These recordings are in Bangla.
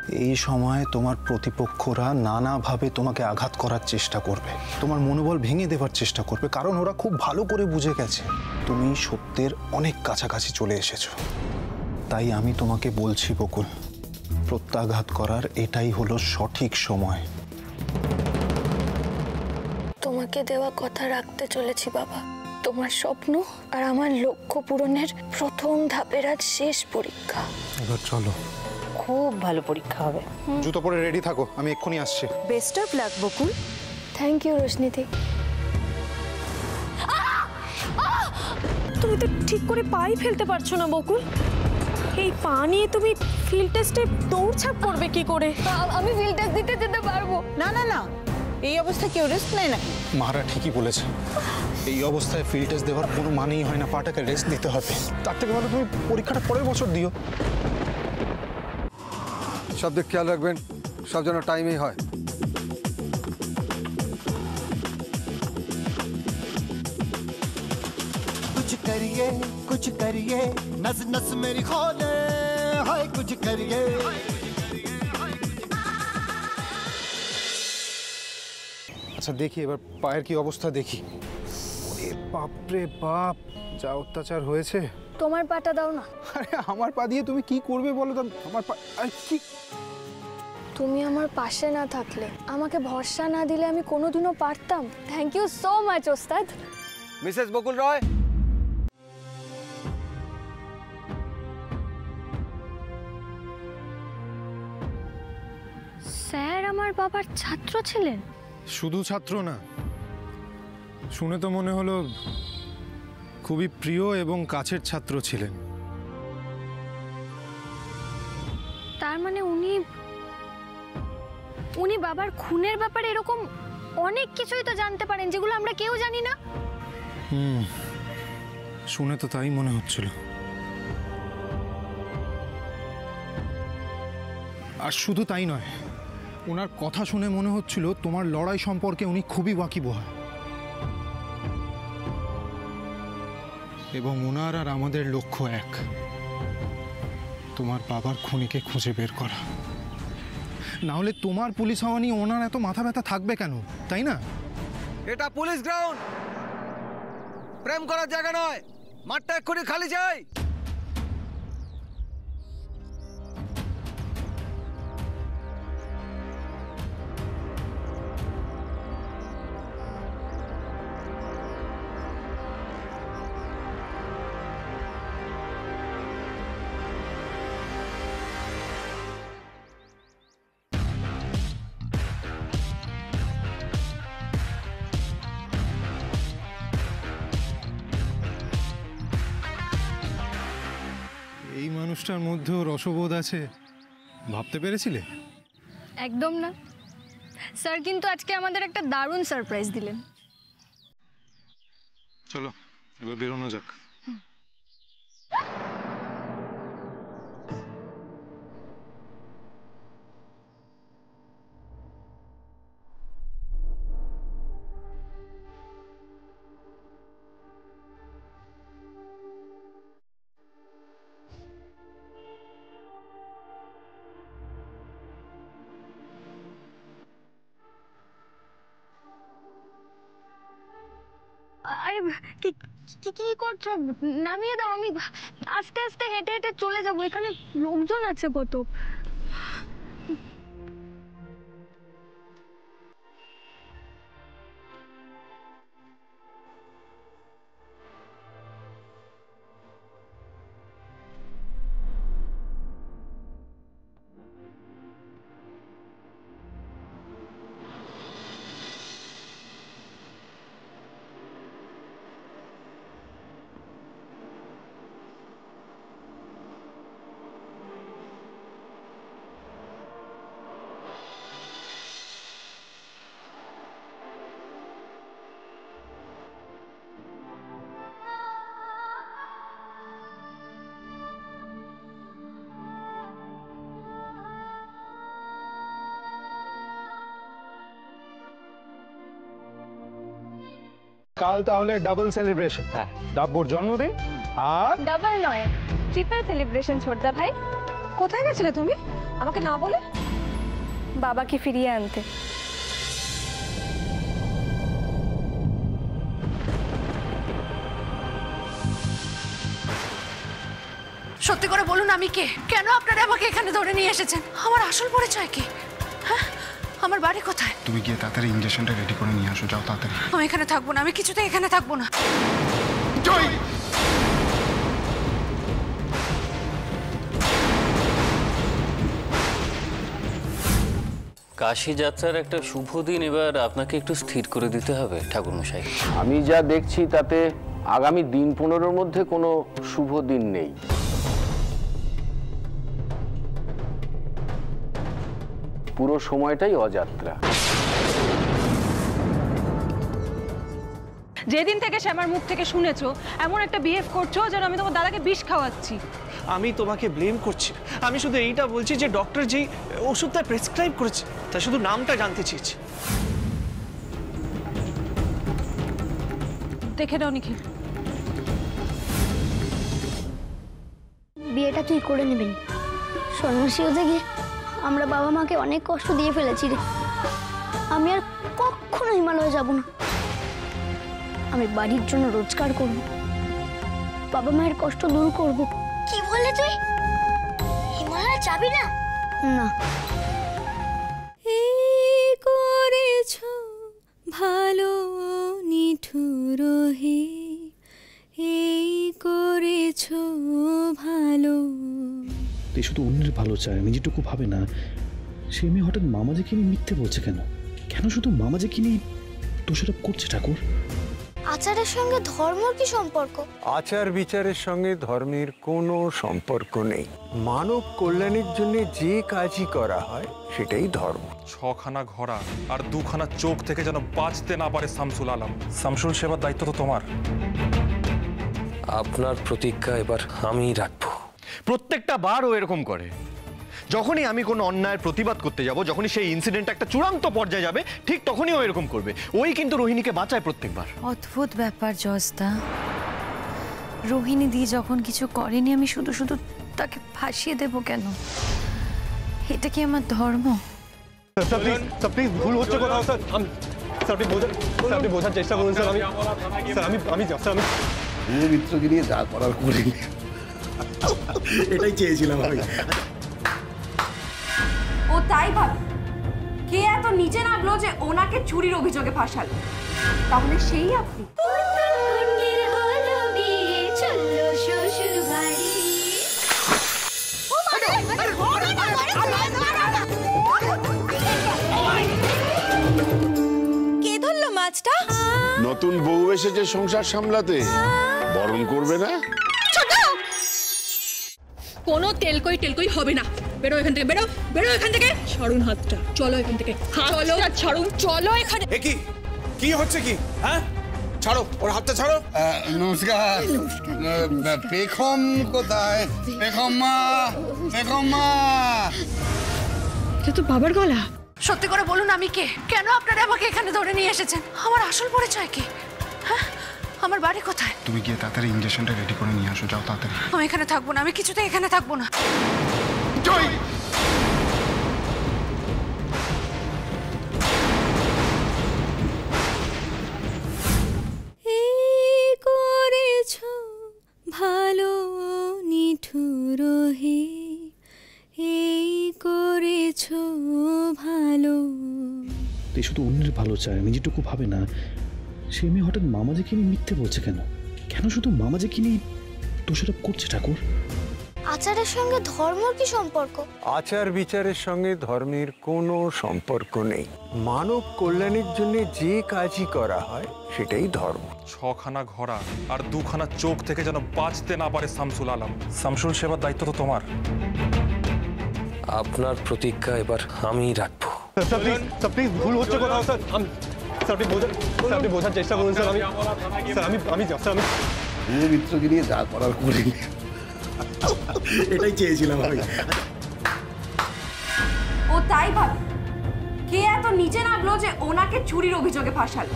এই সময় তোমার প্রতিপক্ষরা নানাভাবে তোমাকে আঘাত করার চেষ্টা করবে, তোমার মনোবল ভেঙে দেওয়ার চেষ্টা করবে, কারণ ওরা খুব ভালো করে বুঝে গেছে তুমি সত্যের অনেক কাছাকাছি চলে এসেছো। তাই আমি তোমাকে বলছি বকুল, প্রত্যাঘাত করার এটাই হলো সঠিক সময়। তোমাকে দেওয়া কথা রাখতে চলেছি বাবা। তোমার স্বপ্ন আর আমার লক্ষ্য পূরণের প্রথম ধাপের আজ শেষ পরীক্ষা। এবার চলো। খুব ভালো পরীক্ষা হবে। জুতো পরে রেডি থাকো, আমি এক্ষুনি আসছি। Best of luck Bakul. Thank you রোশনীদি। তুমি তো ঠিক করে পাই ফেলতে পারছো না বকুল। এই পা নিয়ে তুমি ফিল্ড টেস্টে দৌড়ঝাঁপ করবে কি করে? আমি ফিল্ড টেস্ট দিতে যেতে পারবো না না না, এই অবস্থায় কেউ রেস্ট নেয় নাকি? মারা ঠিকই বলেছে, এই অবস্থায় ফিল্ড টেস্ট দেওয়ার কোনো মানেই হয় না, পাটাকে রেস্ট দিতে হবে। তার থেকে ভালো তুমি পরীক্ষাটা পরের বছর দিও। সব দিক খেয়াল রাখবেন, সব যেন টাইমেই হয়। कुछ करिए नस नस मेरी खोले हाय कुछ करिए। আচ্ছা দেখি এবার পায়ের কি অবস্থা দেখি। ওরে বাপ রে বাপ, যা অত্যাচার হয়েছে। তোমার পাটা দাও না। আরে আমার পা দিয়ে তুমি কি করবে বলো তো? আমার পা কি? তুমি আমার পাশে না থাকলে, আমাকে ভরসা না দিলে আমি কোনোদিনও পারতাম। থ্যাংক ইউ সো মাচ ওস্তাদ। মিসেস বকুল রয়, স্যার আমার বাবার ছাত্র ছিলেন? শুধু ছাত্র না, শুনে তো মনে হলো খুবই প্রিয় এবং কাছের ছাত্র ছিলেন। তার মানে উনি বাবার খুনের ব্যাপারে এরকম অনেক কিছুই তো জানতে পারেন যেগুলো আমরা কেউ জানি না। শুনে তো তাই মনে হচ্ছিল। আর শুধু তাই নয়, ওনার কথা শুনে মনে হচ্ছিল তোমার লড়াই সম্পর্কে উনি খুবই ওয়াকিবহাল। এবং ওনার আর আমাদের লক্ষ্য এক, তোমার বাবার খুনিকে খুঁজে বের করা। না হলে তোমার পুলিশ হওয়া নিয়ে ওনার এত মাথা ব্যথা থাকবে কেন, তাই না? এটা পুলিশ গ্রাউন্ড, প্রেম করার জায়গা নয়। মাঠটা এক্ষুনি খালি যাই। এই মানুষটার মধ্যেও রসবোধ আছে, ভাবতে পেরেছিলে? একদম না স্যার, কিন্তু আজকে আমাদের একটা দারুণ সারপ্রাইজ দিলেন। চলো এবার বেরোনো যাক। আরে কি কি কি করছো? নামিয়ে দাও, আমি আস্তে আস্তে হেঁটে হেঁটে চলে যাবো, এখানে লোকজন আছে কত। কাল তাহলে ডাবল সেলিব্রেশন। ডাব্বুর জন্মদিন আর ডাবল নয়, ট্রিপল সেলিব্রেশন ছোটদা ভাই। কোথায় গেছিলে তুমি আমাকে না বলে? বাবাকে ফিরিয়ে আনতে। সত্যি করে বলুন আমি কে? কেন আপনারা আমাকে এখানে ধরে নিয়ে এসেছেন? আমার আসল পরিচয় কি? হ্যাঁ, আমার বাড়ি কোথায়? তুমি গিয়ে তাড়াতাড়ি ইঞ্জেকশনটা রেডি করে নিয়ে আসো, যাও তাড়াতাড়ি। আমি এখানে থাকবো না, আমি কিছুতেই এখানে থাকবো না। জয়। কাশি যাত্রার একটা শুভ দিন এবার আপনাকে একটু স্থির করে দিতে হবে ঠাকুরমশাই। আমি যা দেখছি তাতে আগামী দিন 15-র মধ্যে কোনো শুভ দিন নেই। পুরো সময়টাই অযাত্রা। যেদিন থেকে শ্যামার মুখ থেকে শুনেছো এমন একটা বিহেভ করছো যেন আমি তোমার দাদাকে বিষ খাওয়াচ্ছি। আমি তোমাকে ব্লেম করছি, আমি শুধু এইটা বলছি যে ডক্টর যেই ওষুধটা প্রেসক্রাইব করেছে তার শুধু নামটা জানতে চেয়েছি। দেখে নাও নিখিল। বিয়েটা তুই করে নিবি। সন্ন্যাসী হতে গিয়ে আমরা বাবা মাকে অনেক কষ্ট দিয়ে ফেলেছি রে। আমি আর কখনো হিমালয়ে যাব না। আমি বাড়ির জন্য রোজগার করব, বাবা মায়ের কষ্ট দূর করব। কি বলে তুই হিমালয়ে যাবি না? না। এই করেছো ভালো নিঠুর হে, এই করেছো ভালো। তুই শুধু অন্যের ভালো চায়, নিজেটুকু ভাবে না। সে মেয়ে হঠাৎ মামাজিকে নিয়ে মিথ্যে বলছে কেন? কেন শুধু মামাজিকে নিয়ে দোষারোপ করছে ঠাকুর? আচারের সঙ্গে ধর্মের কি সম্পর্ক? আচার বিচারের সঙ্গে ধর্মের কোনো সম্পর্ক নেই। মানব কল্যাণের জন্য যে কাজই করা হয় সেটাই ধর্ম। 6খানা ঘোড়া আর 2খানা চোখ থেকে যেন বাঁচতে না পারে শামসুল আলম। শামসুল সেবার দায়িত্ব তো তোমার। আপনার প্রতিজ্ঞা এবার আমি রাখবো। প্রত্যেকটা বার ও এরকম করে। যখনই আমি কোনো অন্যায়ের প্রতিবাদ করতে যাব, যখনই সেই ইনসিডেন্ট একটা চূড়ান্ত পর্যায়ে যাবে, ঠিক তখনই ও এরকম করবে। ওই কিন্তু রোহিণীকে বাঁচায় প্রত্যেকবার। অদ্ভুত ব্যাপার জজদা, রোহিণী দি যখন কিছু করেনি আমি শুধু শুধু তাকে ফাঁসিয়ে দেব কেন? এটা কি আমার ধর্ম? প্লিজ ভুল হচ্ছে কোথাও স্যার। আপনি বোঝার চেষ্টা করুন স্যার। আমি মিত্রকে নিয়ে যা করার করি, এটাই চেয়েছিলাম আমি। ও তাই ভাবে কে এত নিচে নামলো যে ওনাকে চুরির অভিযোগে ফাঁসালো? তাহলে সেই আপনি। কে ধরলো মাছটা? নতুন বউ এসেছে সংসার সামলাতে, বরণ করবে না? কোনো তেলকই টেলকই হবে না। বেরো এখান থেকে, বেরো বেরো এখান থেকে। ছাড়ুন হাতটা, চলো এখান থেকে। চলো ছাড়ুন, চলো এখানে। কি হচ্ছে কি? হ্যাঁ, ছাড়ো ওর হাতটা, ছাড়ো। নমস্কার। পেখম কোথায়? পেখম মা, পেখম মা। এটা তো বাবার গলা। সত্যি করে বলুন আমি কে? কেন আপনারা আমাকে এখানে ধরে নিয়ে এসেছেন? আমার আসল পরিচয় কি? হ্যাঁ, আমার বাড়ি কোথায়? তুমি গিয়ে তাড়াতাড়ি ইঞ্জেকশনটা রেডি করে নিয়ে আসো, যাও তাড়াতাড়ি। আমি এখানে থাকবো না, আমি কিছুতেই এখানে থাকবো না। জয়। এই করেছো ভালো নিঠুর হে, এই করেছো ভালো। তুই শুধু অন্যের ভালো চায়, নিজেটুকু ভাবে না। সে মেয়ে হঠাৎ মামাজিকে নিয়ে মিথ্যে বলছে কেন? কেন শুধু মামাজিকে নিয়ে দোষারোপ করছে ঠাকুর? আচারের সঙ্গে ধর্মের কি সম্পর্ক? আচার বিচারের সঙ্গে ধর্মের কোনো সম্পর্ক নেই। মানব কল্যাণের জন্য যে কাজই করা হয় সেটাই ধর্ম। 6খানা ঘোড়া আর 2খানা চোখ থেকে যেন বাঁচতে না পারে শামসুল আলম। শামসুল সেবার দায়িত্ব তো তোমার। আপনার প্রতিজ্ঞা এবার আমি রাখবো। প্লিজ ভুল হচ্ছে কোথাও স্যার। আপনি বোঝার চেষ্টা করুন স্যার। আমি মিত্রকে নিয়ে যা করার করি, এটাই চেয়েছিলাম আমি। ও তাই ভাবে কে এত নিচে নামলো যে ওনাকে চুরির অভিযোগে ফাঁসালো?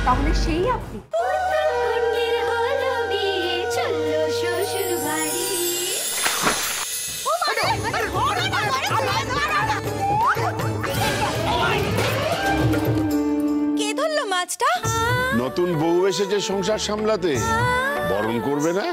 তাহলে সেই আপনি। কে ধরলো মাছটা? নতুন বউ এসেছে সংসার সামলাতে, বরণ করবে না?